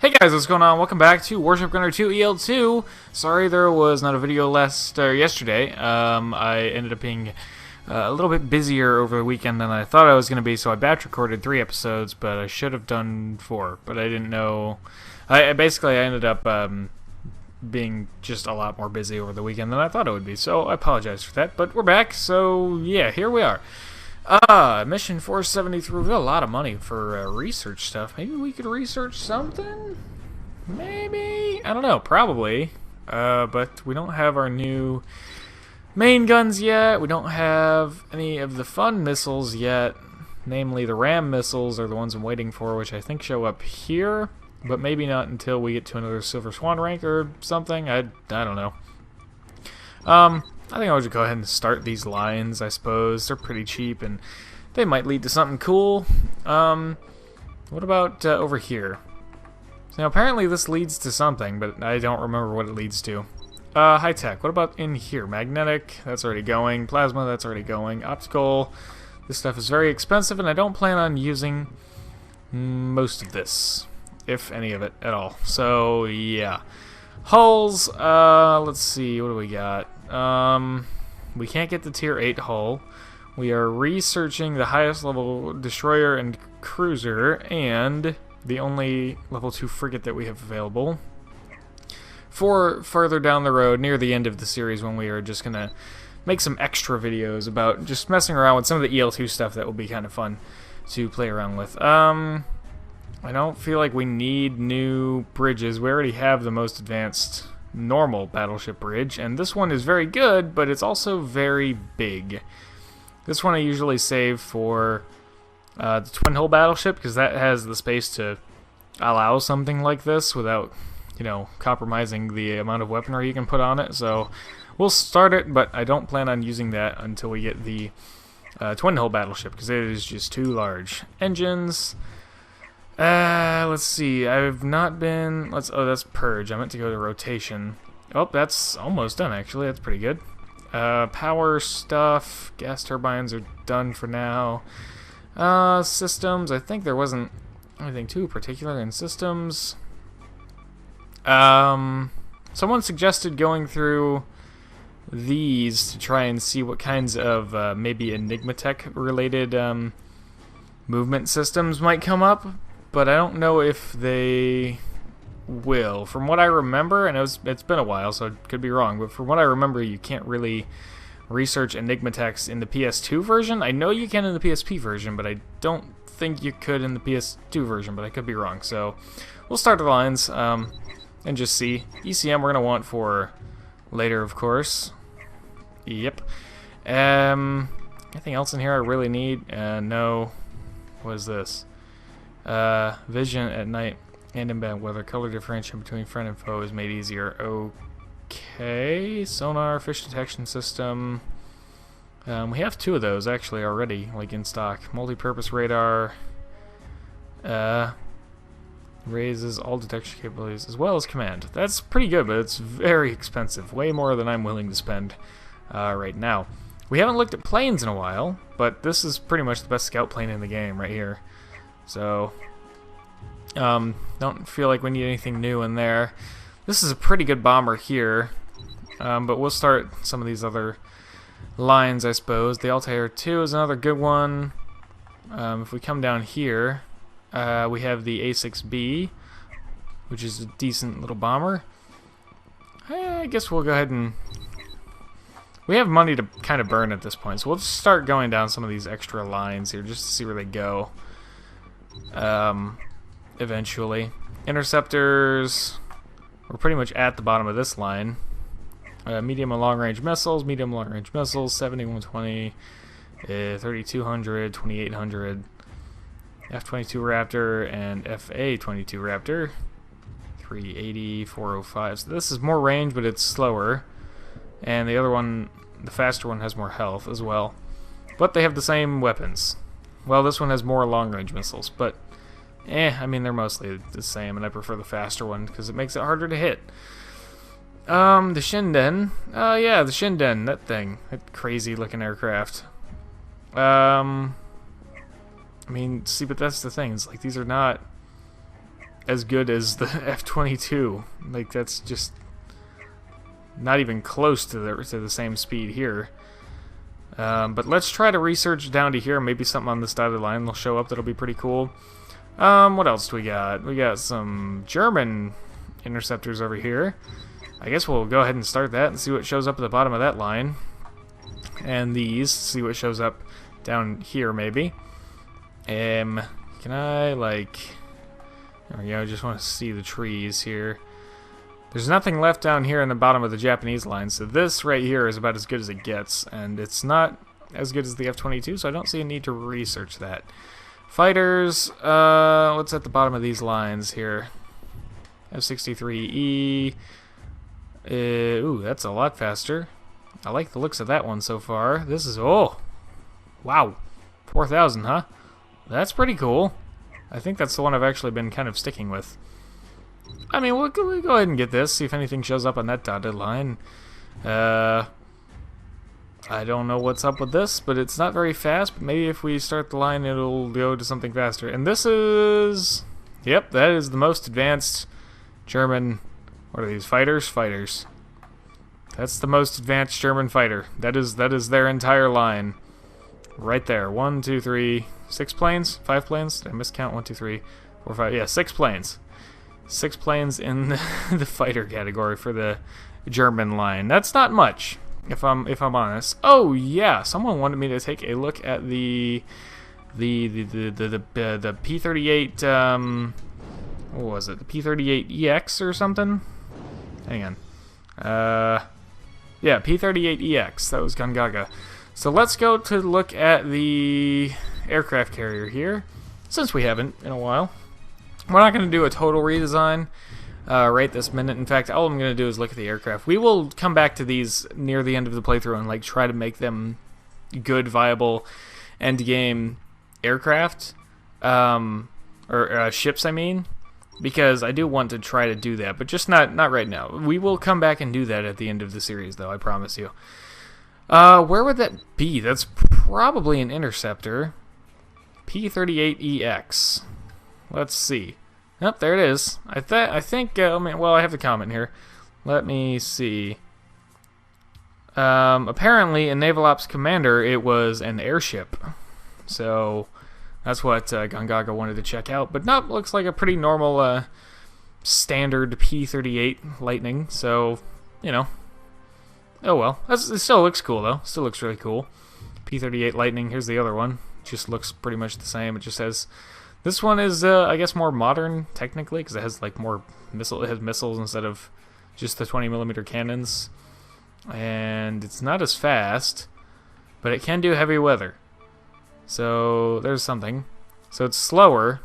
Hey guys, what's going on? Welcome back to Warship Gunner 2 EL2. Sorry there was not a video yesterday. I ended up being a little bit busier over the weekend than I thought I was going to be, so I batch recorded 3 episodes, but I should have done 4, but I didn't know. I ended up being just a lot more busy over the weekend than I thought it would be, so I apologize for that, but we're back, so yeah, here we are. Mission 473. We got a lot of money for research stuff. Maybe we could research something? Maybe? I don't know, probably. But we don't have our new main guns yet. We don't have any of the fun missiles yet. Namely, the RAM missiles are the ones I'm waiting for, which I think show up here. But maybe not until we get to another Silver Swan rank or something. I don't know. I think I'll just go ahead and start these lines, I suppose. They're pretty cheap, and they might lead to something cool. What about over here? So now, apparently this leads to something, but I don't remember what it leads to. High tech. What about in here? Magnetic, that's already going. Plasma, that's already going. Optical, this stuff is very expensive, and I don't plan on using most of this, if any of it at all. So, yeah. Hulls, let's see, what do we got? We can't get the tier 8 hull. We are researching the highest level destroyer and cruiser, and the only level 2 frigate that we have available. For further down the road, near the end of the series, when we are just gonna make some extra videos about just messing around with some of the EL2 stuff that will be kind of fun to play around with. I don't feel like we need new bridges. We already have the most advanced normal battleship bridge, and this one is very good, but it's also very big. This one I usually save for the twin hull battleship, because that has the space to allow something like this without, you know, compromising the amount of weaponry you can put on it. So we'll start it, but I don't plan on using that until we get the twin hull battleship, because it is just too large. Engines. Let's see. I've not been. Oh, that's purge. I meant to go to rotation. Oh, that's almost done. Actually, that's pretty good. Power stuff. Gas turbines are done for now. Systems. I think there wasn't anything too particular in systems. Someone suggested going through these to try and see what kinds of maybe Enigma Tech related movement systems might come up. But I don't know if they will. From what I remember, and it's been a while, so it could be wrong, but from what I remember, you can't really research Enigma Techs in the PS2 version. I know you can in the PSP version, but I don't think you could in the PS2 version, but I could be wrong. So we'll start the lines and just see. ECM we're going to want for later, of course. Yep. Anything else in here I really need? No. What is this? Vision at night and in bad weather. Color differentiation between friend and foe is made easier. Okay. Sonar, fish detection system. We have 2 of those actually already, like in stock. Multi-purpose radar. Raises all detection capabilities as well as command. That's pretty good, but it's very expensive. Way more than I'm willing to spend right now. We haven't looked at planes in a while, but this is pretty much the best scout plane in the game right here. So, don't feel like we need anything new in there. This is a pretty good bomber here, but we'll start some of these other lines, I suppose. The Altair 2 is another good one. If we come down here, we have the A6B, which is a decent little bomber. I guess we'll go ahead and... We have money to kind of burn at this point, so we'll just start going down some of these extra lines here just to see where they go. Eventually. Interceptors, we're pretty much at the bottom of this line. Medium and long range missiles, 70, 120, 3200, 2800, F-22 Raptor, and FA-22 Raptor, 380, 405. So this is more range, but it's slower. And the other one, the faster one, has more health as well. But they have the same weapons. Well, this one has more long-range missiles, but I mean, they're mostly the same, and I prefer the faster one because it makes it harder to hit. The Shinden. Yeah, the Shinden, that thing. That crazy-looking aircraft. I mean, see, but that's the thing. It's like these are not as good as the F-22. Like, that's just not even close to the same speed here. But let's try to research down to here. Maybe something on this dotted line will show up that'll be pretty cool. What else do we got? We got some German interceptors over here. I guess we'll go ahead and start that and see what shows up at the bottom of that line. And these, see what shows up down here maybe. Can I, like... There we go, I just want to see the trees here. There's nothing left down here in the bottom of the Japanese line, so this right here is about as good as it gets, and it's not as good as the F-22, so I don't see a need to research that. Fighters, what's at the bottom of these lines here? F-63E, ooh, that's a lot faster. I like the looks of that one so far. This is, oh, wow, 4,000, huh? That's pretty cool. I think that's the one I've actually been kind of sticking with. I mean, we'll go ahead and get this, see if anything shows up on that dotted line. I don't know what's up with this, but it's not very fast. But maybe if we start the line, it'll go to something faster. And this is... Yep, that is the most advanced German... What are these? Fighters? Fighters. That's the most advanced German fighter. That is their entire line. Right there. 1, 2, 3... 6 planes? 5 planes? Did I miscount? 1, 2, 3, 4, 5... Yeah, 6 planes. 6 planes in the fighter category for the German line. That's not much, if I'm honest. Oh yeah, someone wanted me to take a look at the P-38. What was it? The P-38EX or something? Hang on. Yeah, P-38EX. That was Gongaga. So let's go to look at the aircraft carrier here, since we haven't in a while. We're not going to do a total redesign right this minute. In fact, all I'm going to do is look at the aircraft. We will come back to these near the end of the playthrough and like try to make them good, viable end-game aircraft. Or ships, I mean. Because I do want to try to do that, but just not right now. We will come back and do that at the end of the series, though, I promise you. Where would that be? That's probably an interceptor. P-38EX. Let's see. Yep, there it is. I think, well, I have the comment here. Let me see. Apparently, in Naval Ops Commander, it was an airship. So, that's what Gongaga wanted to check out. But no, looks like a pretty normal, standard P-38 Lightning. So, you know. Oh well. It still looks cool, though. Still looks really cool. P-38 Lightning. Here's the other one. Just looks pretty much the same. It just has... This one is, I guess, more modern, technically, because it has, like, more it has missiles instead of just the 20mm cannons. And it's not as fast, but it can do heavy weather. So, there's something. So, it's slower,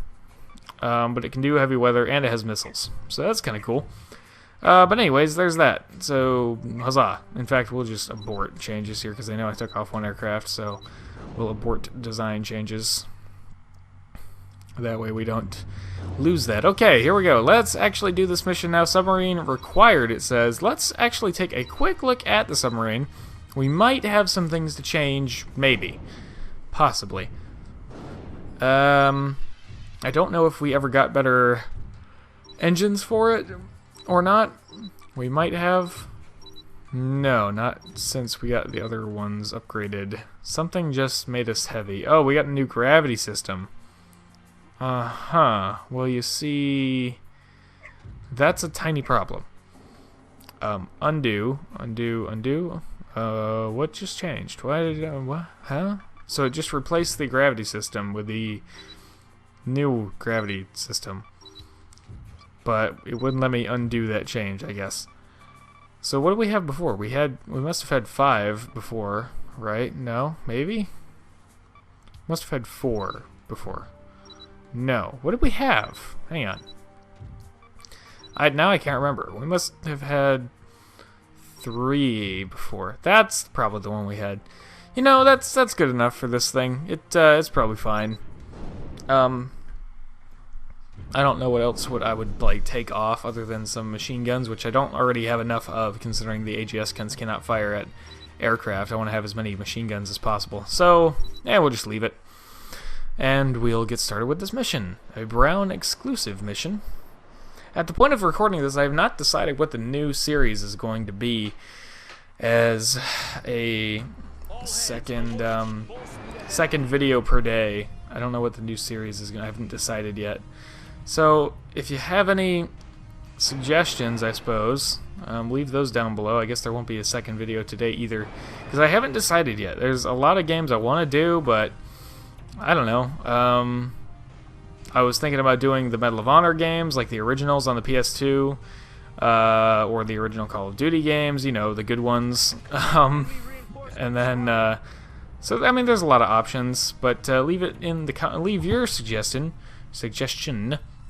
but it can do heavy weather, and it has missiles. So, that's kind of cool. But anyways, there's that. So, huzzah. In fact, we'll just abort changes here, because I know I took off one aircraft, so we'll abort design changes. That way we don't lose that. Okay, here we go. Let's actually do this mission now. Submarine required, it says. Let's actually take a quick look at the submarine. We might have some things to change. Maybe. Possibly. I don't know if we ever got better engines for it or not. We might have. No, not since we got the other ones upgraded. Something just made us heavy. Oh, we got a new gravity system. Uh-huh. Well, you see, that's a tiny problem. Undo. What just changed? Why did what? Huh? So it just replaced the gravity system with the new gravity system. But it wouldn't let me undo that change, I guess. So what did we have before? We must have had 5 before, right? No? Maybe? Must have had 4 before. No. What did we have? Hang on. Now I can't remember. We must have had 3 before. That's probably the one we had. You know, that's good enough for this thing. It's probably fine. I don't know what else I would like take off other than some machine guns, which I don't already have enough of, considering the AGS guns cannot fire at aircraft. I want to have as many machine guns as possible. So, yeah, we'll just leave it. And we'll get started with this mission. A Braun exclusive mission. at the point of recording this, I have not decided what the new series is going to be as a second video per day. I don't know what the new series is going to. I haven't decided yet. So if you have any suggestions, I suppose, leave those down below. I guess there won't be a second video today either, because I haven't decided yet. There's a lot of games I want to do, but I don't know. I was thinking about doing the Medal of Honor games, like the originals on the PS2, or the original Call of Duty games, you know, the good ones. And then, so I mean, there's a lot of options, but leave it in the leave your suggestion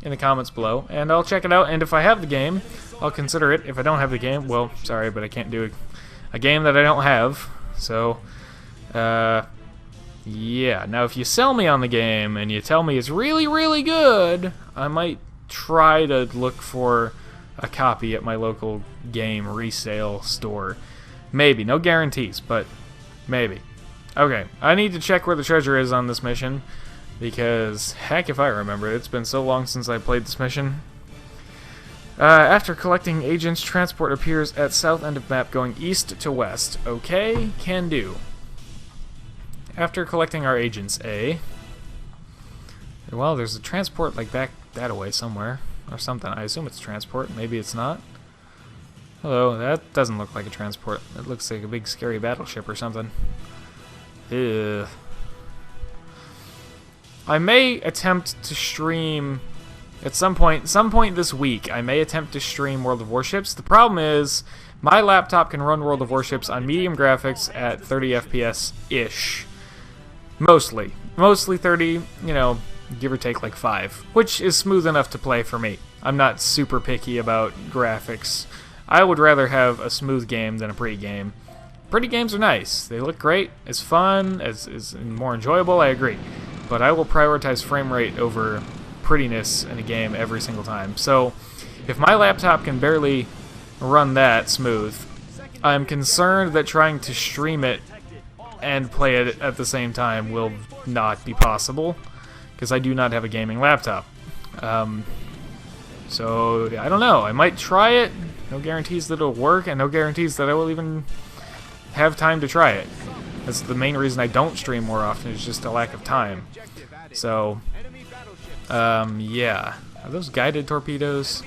in the comments below, and I'll check it out. And if I have the game, I'll consider it. If I don't have the game, well, sorry, but I can't do a game that I don't have. So, yeah. Now, if you sell me on the game and you tell me it's really, really good, I might try to look for a copy at my local game resale store. Maybe. No guarantees, but maybe. Okay, I need to check where the treasure is on this mission, because, heck if I remember, it's been so long since I played this mission. After collecting agents, transport appears at south end of map going east to west. Okay, can do. After collecting our agents, well, there's a transport like back that way somewhere, or something. I assume it's transport, maybe it's not. Hello, that doesn't look like a transport. It looks like a big scary battleship or something. Ugh. I may attempt to stream at some point this week. I may attempt to stream World of Warships. The problem is my laptop can run World of Warships on medium graphics at 30 FPS-ish. Mostly 30, you know, give or take like 5, which is smooth enough to play for me. I'm not super picky about graphics. I would rather have a smooth game than a pretty game. Pretty games are nice. They look great. It's fun. It's more enjoyable. I agree. But I will prioritize frame rate over prettiness in a game every single time. So if my laptop can barely run that smooth, I'm concerned that trying to stream it and play it at the same time will not be possible, because I do not have a gaming laptop. So I don't know. I might try it. No guarantees that it'll work, and no guarantees that I will even have time to try it. That's the main reason I don't stream more often, is just a lack of time. So, yeah. Are those guided torpedoes?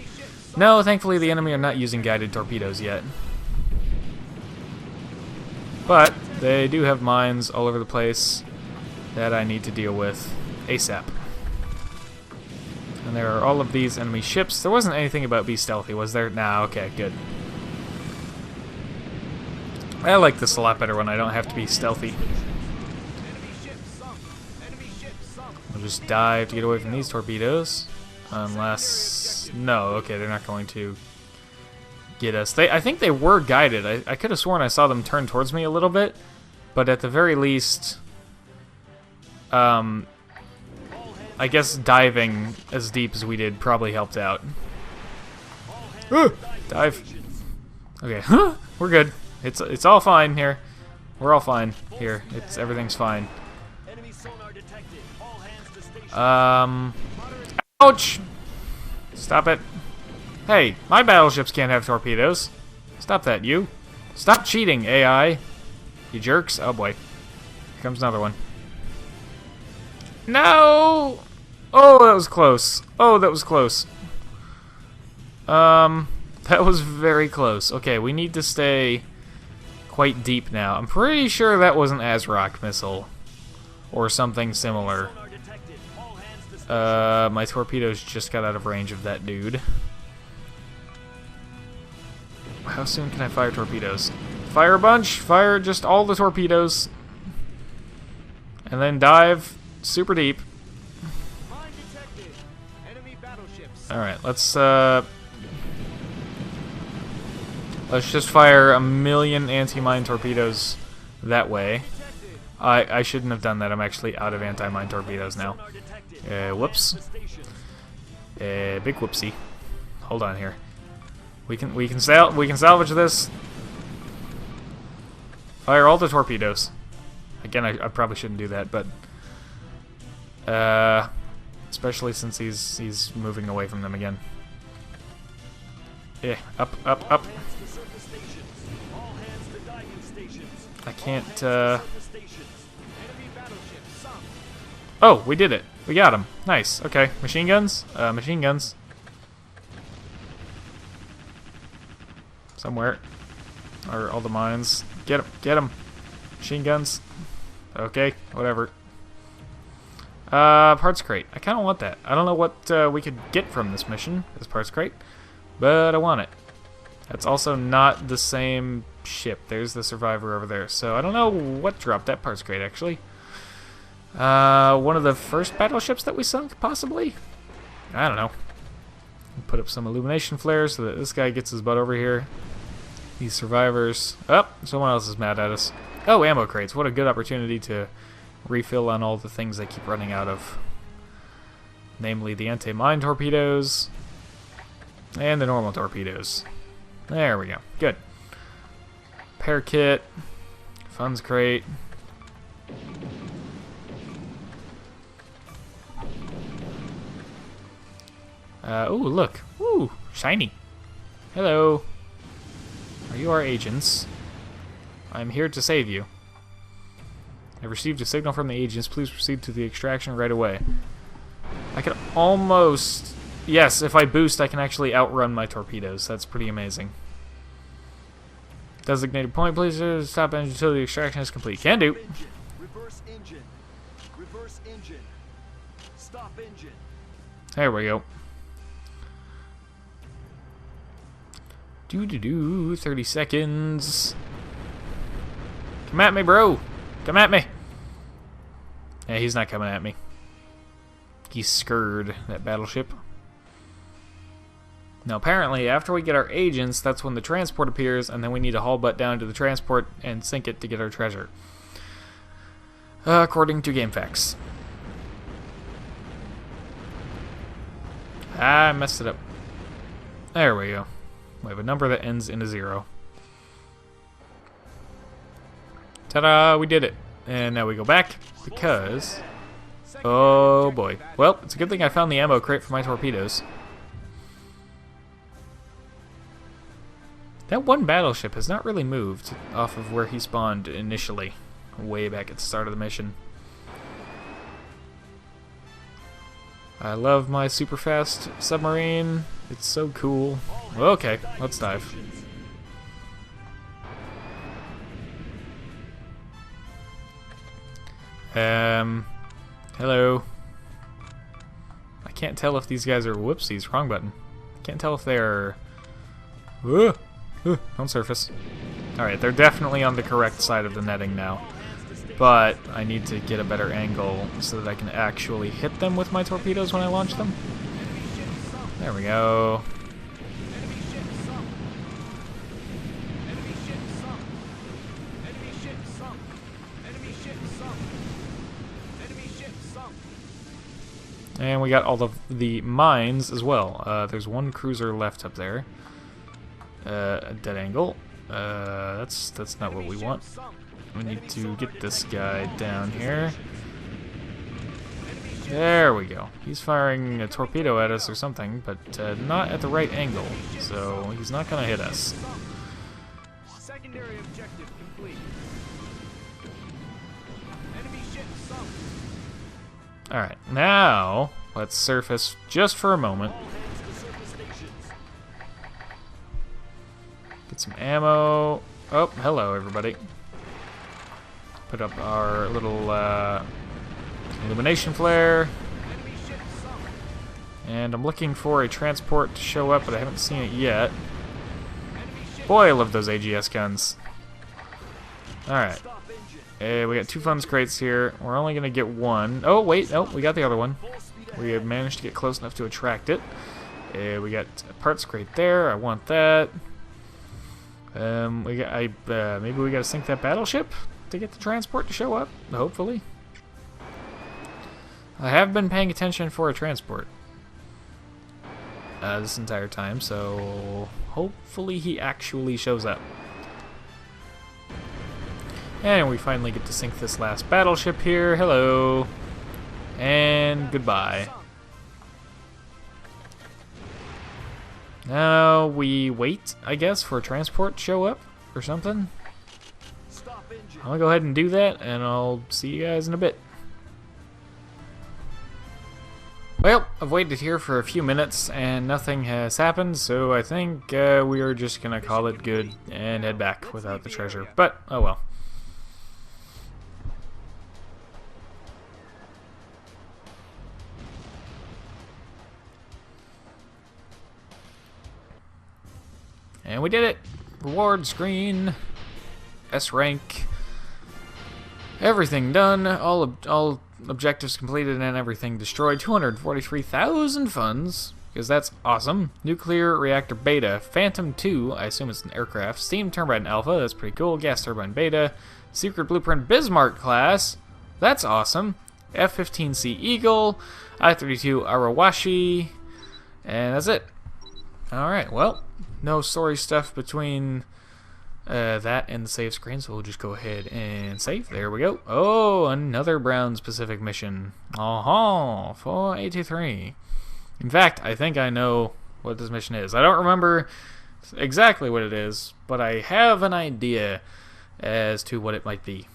No, thankfully the enemy are not using guided torpedoes yet. But they do have mines all over the place that I need to deal with ASAP. And there are all of these enemy ships. There wasn't anything about be stealthy, was there? Nah, okay, good. I like this a lot better when I don't have to be stealthy. We'll just dive to get away from these torpedoes. Unless... no, okay, they're not going to get us. I think they were guided. I could have sworn I saw them turn towards me a little bit. But at the very least... I guess diving as deep as we did probably helped out. Dive. Okay, we're good. It's all fine here. We're all fine here. Everything's fine. Ouch! Stop it. Hey, my battleships can't have torpedoes. Stop that, you. Stop cheating, AI. You jerks. Oh boy. Here comes another one. No! Oh, that was close. Oh, that was close. That was very close. Okay, we need to stay quite deep now. I'm pretty sure that was an ASRock missile or something similar. My torpedoes just got out of range of that dude. How soon can I fire torpedoes? Fire a bunch! Fire just all the torpedoes. And then dive super deep. Alright, let's just fire a million anti-mine torpedoes that way. I shouldn't have done that. I'm actually out of anti-mine torpedoes now. Whoops. Big whoopsie. Hold on here. We can salvage this. Fire all the torpedoes. Again, I probably shouldn't do that, but especially since he's moving away from them again. Yeah, up, up, up. I can't, Oh, we did it. We got him. Nice. Okay. Machine guns? Machine guns. Somewhere. Or all the mines. Get him. Get him. Machine guns. Okay. Whatever. Parts crate. I kind of want that. I don't know what we could get from this mission, this parts crate, but I want it. That's also not the same ship. There's the survivor over there. So I don't know what dropped that parts crate, actually. One of the first battleships that we sunk, possibly? I don't know. Put up some illumination flares so that this guy gets his butt over here. These survivors. Oh, someone else is mad at us. Oh, ammo crates. What a good opportunity to refill on all the things I keep running out of. Namely the anti-mine torpedoes and the normal torpedoes. There we go. Good. Repair kit. Funds crate. Ooh, look. Ooh, shiny. Hello. Are you our agents? I'm here to save you. I've received a signal from the agents. Please proceed to the extraction right away. I can almost... Yes, if I boost, I can actually outrun my torpedoes. That's pretty amazing. Designated point, please stop engine until the extraction is complete. Can do. Reverse engine. Reverse engine. Stop engine. There we go. 30 seconds. Come at me, bro. Come at me. Yeah, he's not coming at me. He's scared, that battleship. Now, apparently, after we get our agents, that's when the transport appears, and then we need to haul butt down to the transport and sink it to get our treasure. According to GameFAQs. Ah, I messed it up. There we go. We have a number that ends in a 0. Ta-da! We did it. And now we go back, because... Oh boy. Well, it's a good thing I found the ammo crate for my torpedoes. That one battleship has not really moved off of where he spawned initially, way back at the start of the mission. I love my super fast submarine. It's so cool. Okay, let's dive. Hello. I can't tell if these guys are... Whoopsies, wrong button. Can't tell if they're... Don't surface. Alright, they're definitely on the correct side of the netting now. But I need to get a better angle so that I can actually hit them with my torpedoes when I launch them. There we go. And we got all of the mines as well. There's one cruiser left up there. A dead angle. That's not what we want. We need to get this guy down here. There we go. He's firing a torpedo at us or something, but not at the right angle, so he's not gonna hit us. Secondary objective complete. Enemy ship sunk. Alright, now let's surface just for a moment. Get some ammo. Oh, hello everybody. Put up our little illumination flare. And I'm looking for a transport to show up, but I haven't seen it yet. Boy, I love those AGS guns. Alright. We got 2 funds crates here. We're only going to get 1. Oh, wait. Oh, we got the other one. We have managed to get close enough to attract it. We got a parts crate there. I want that. Maybe we got to sink that battleship to get the transport to show up, hopefully. I have been paying attention for a transport this entire time, so hopefully he actually shows up. And we finally get to sink this last battleship here. Hello. And goodbye. Now we wait, I guess, for transport to show up or something. Stop engine. I'll go ahead and do that, and I'll see you guys in a bit. Well, I've waited here for a few minutes, and nothing has happened, so I think we are just gonna call it good and head back without the treasure. But, oh well. And we did it! Reward screen, S rank, everything done, all objectives completed and everything destroyed. 243,000 funds, because that's awesome. Nuclear reactor beta, Phantom 2, I assume it's an aircraft. Steam turbine alpha, that's pretty cool. Gas turbine beta, secret blueprint Bismarck class, that's awesome. F-15C Eagle, I-32 Arawashi, and that's it. Alright, well, no story stuff between that and the save screen, so we'll just go ahead and save. There we go. Oh, another Braun specific mission. Oh, 4823. In fact, I think I know what this mission is. I don't remember exactly what it is, but I have an idea as to what it might be.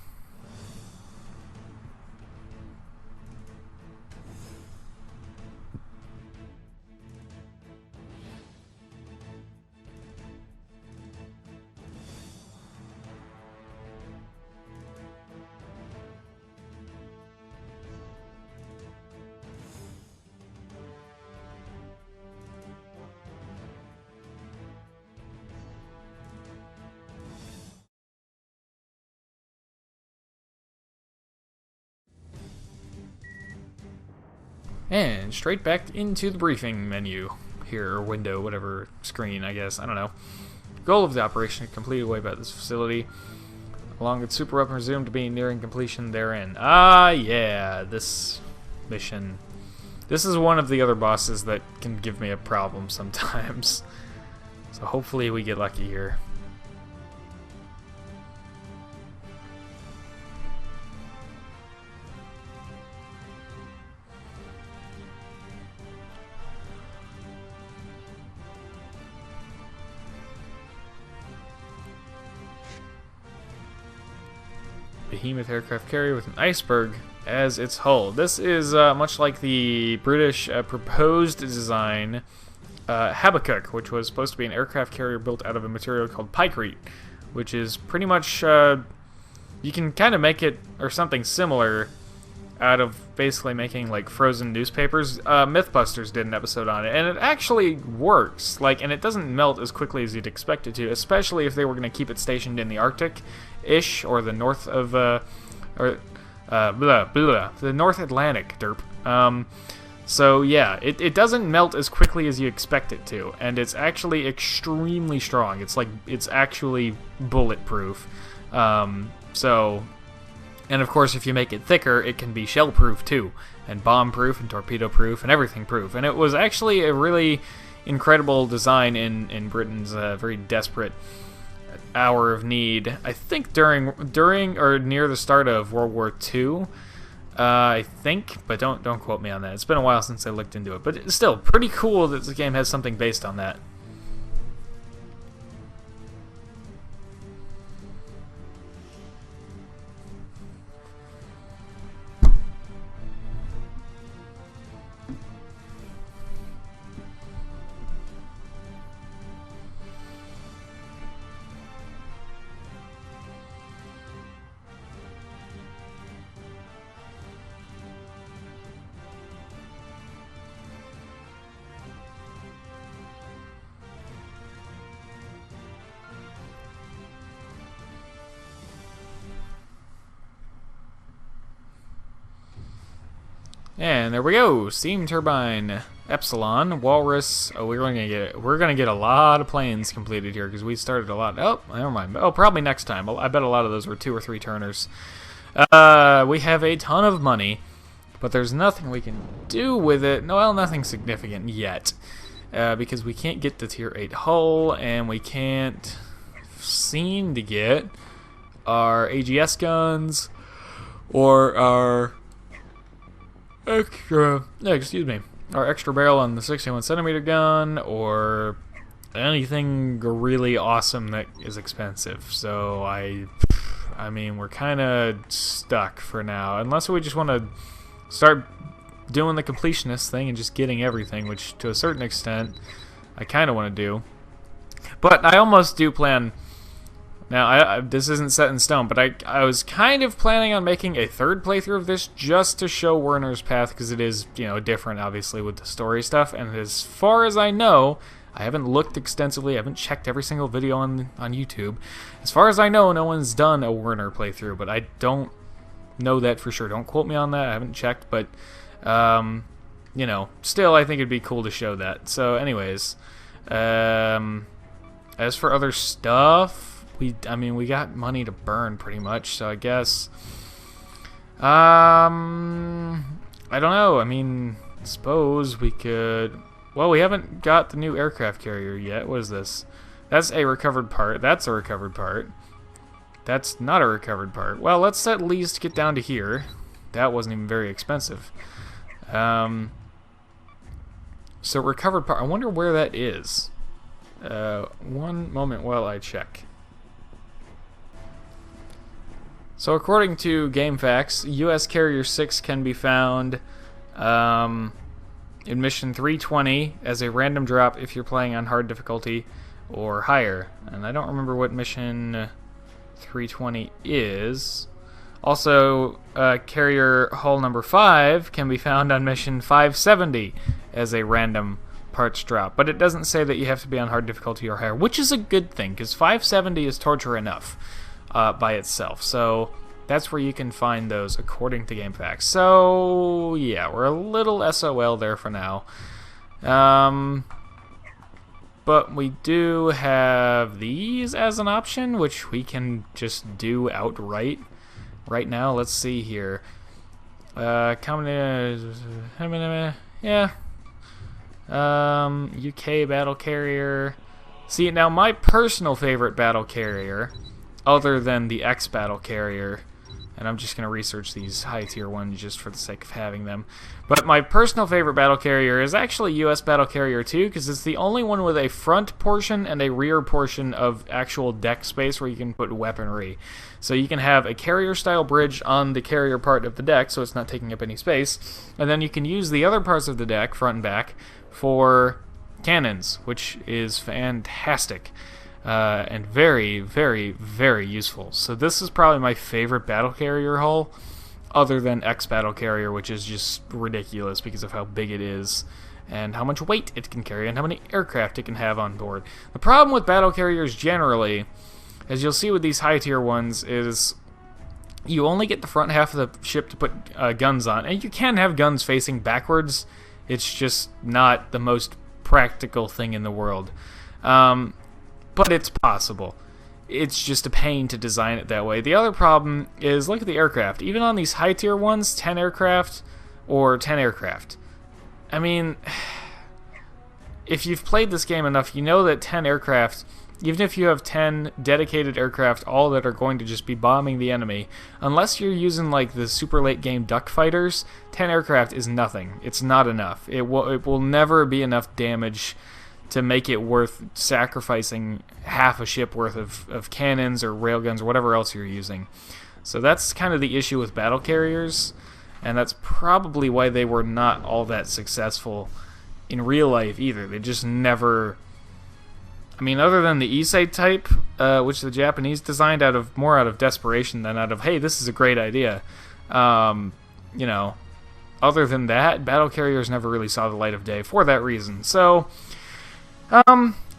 And straight back into the briefing menu here, or window, whatever, screen, I guess, I don't know. Goal of the operation, completed away by this facility, along with super weapon resumed to be nearing completion therein. Ah, yeah, this mission. This is one of the other bosses that can give me a problem sometimes. So hopefully we get lucky here. Behemoth aircraft carrier with an iceberg as its hull. This is much like the British proposed design Habakkuk, which was supposed to be an aircraft carrier built out of a material called pykrete, which is pretty much, you can kind of make it, or something similar, out of basically making like frozen newspapers. Mythbusters did an episode on it, and it actually works. Like, and it doesn't melt as quickly as you'd expect it to, especially if they were going to keep it stationed in the Arctic-ish, or the north of, the North Atlantic, derp. So yeah, it doesn't melt as quickly as you expect it to, and it's actually extremely strong. It's like, it's actually bulletproof. And of course, if you make it thicker, it can be shell-proof too, and bomb-proof, and torpedo-proof, and everything-proof. And it was actually a really incredible design in Britain's very desperate hour of need. I think during or near the start of World War II, I think, but don't quote me on that. It's been a while since I looked into it, but it's still pretty cool that this game has something based on that. And there we go. Steam turbine, Epsilon, Walrus. Oh, we're gonna get a lot of planes completed here because we started a lot. Oh, never mind. Oh, probably next time. I bet a lot of those were 2 or 3 turners. We have a ton of money, but there's nothing we can do with it. No, well, nothing significant yet, because we can't get the Tier 8 hull, and we can't seem to get our AGS guns or our extra barrel on the 61cm gun, or anything really awesome that is expensive. So I mean, we're kind of stuck for now, unless we just want to start doing the completionist thing and just getting everything, which to a certain extent I kind of want to do. But I almost do plan. Now, this isn't set in stone, but I was kind of planning on making a third playthrough of this just to show Werner's path, because it is, you know, different, obviously, with the story stuff. And as far as I know, I haven't looked extensively, I haven't checked every single video on YouTube. As far as I know, no one's done a Werner playthrough, but I don't know that for sure. Don't quote me on that, I haven't checked, but, you know, still, I think it'd be cool to show that. So, anyways, as for other stuff, I mean, we got money to burn pretty much, so I guess, I don't know. I mean, suppose we could, well, we haven't got the new aircraft carrier yet. What is this? That's a recovered part. That's a recovered part. That's not a recovered part. Well, let's at least get down to here. That wasn't even very expensive. So recovered part, I wonder where that is. One moment while I check. So according to GameFAQs, US Carrier 6 can be found in Mission 320 as a random drop if you're playing on hard difficulty or higher. And I don't remember what Mission 320 is. Also, Carrier Hull number 5 can be found on Mission 570 as a random parts drop. But it doesn't say that you have to be on hard difficulty or higher, which is a good thing, because 570 is torture enough. By itself, so that's where you can find those according to GameFAQs. So yeah, we're a little SOL there for now, but we do have these as an option, which we can just do outright right now. Let's see here. Yeah. UK battle carrier. See, now my personal favorite battle carrier, other than the X battle carrier, and I'm just going to research these high tier ones just for the sake of having them, but my personal favorite battle carrier is actually US Battle Carrier 2, because it's the only one with a front portion and a rear portion of actual deck space where you can put weaponry. So you can have a carrier style bridge on the carrier part of the deck, so it's not taking up any space, and then you can use the other parts of the deck, front and back, for cannons, which is fantastic. And very, very, very useful. So this is probably my favorite battle carrier hull, other than X battle carrier, which is just ridiculous because of how big it is and how much weight it can carry and how many aircraft it can have on board. The problem with battle carriers generally, as you'll see with these high tier ones, is you only get the front half of the ship to put guns on, and you can have guns facing backwards. It's just not the most practical thing in the world. But it's possible. It's just a pain to design it that way. The other problem is, look at the aircraft. Even on these high tier ones, 10 aircraft or 10 aircraft. I mean, if you've played this game enough, you know that 10 aircraft, even if you have 10 dedicated aircraft, all that are going to just be bombing the enemy, unless you're using like the super late game duck fighters, 10 aircraft is nothing. It's not enough. It will never be enough damage to make it worth sacrificing half a ship worth of cannons or railguns or whatever else you're using. So that's kind of the issue with battle carriers, and that's probably why they were not all that successful in real life either. They just never... I mean, other than the Issei type, which the Japanese designed more out of desperation than out of, hey, this is a great idea. You know, other than that, battle carriers never really saw the light of day for that reason. So...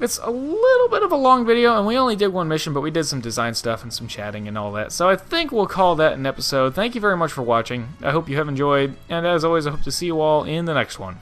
it's a little bit of a long video, and we only did one mission, but we did some design stuff and some chatting and all that. So I think we'll call that an episode. Thank you very much for watching. I hope you have enjoyed, and as always, I hope to see you all in the next one.